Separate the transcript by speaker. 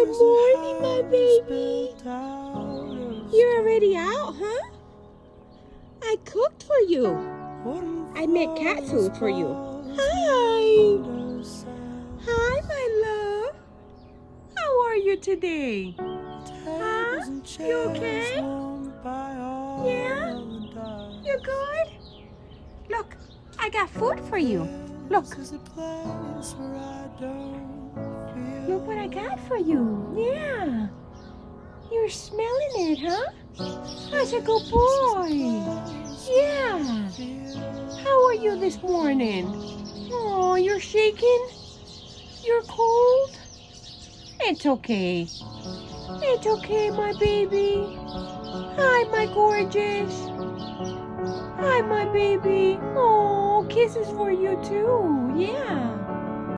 Speaker 1: Good morning, my baby. You're already out, huh? I cooked for you. I made cat food for you. Hi. Hi, my love. How are you today? Huh? You okay? Yeah? You good? Look, I got food for you. Look. Look what I got for you. Yeah. You're smelling it, huh? That's a good boy. Yeah. How are you this morning? Oh, you're shaking? You're cold? It's okay. It's okay, my baby. Hi, my gorgeous. Hi, my baby. Oh, kisses for you too. Yeah.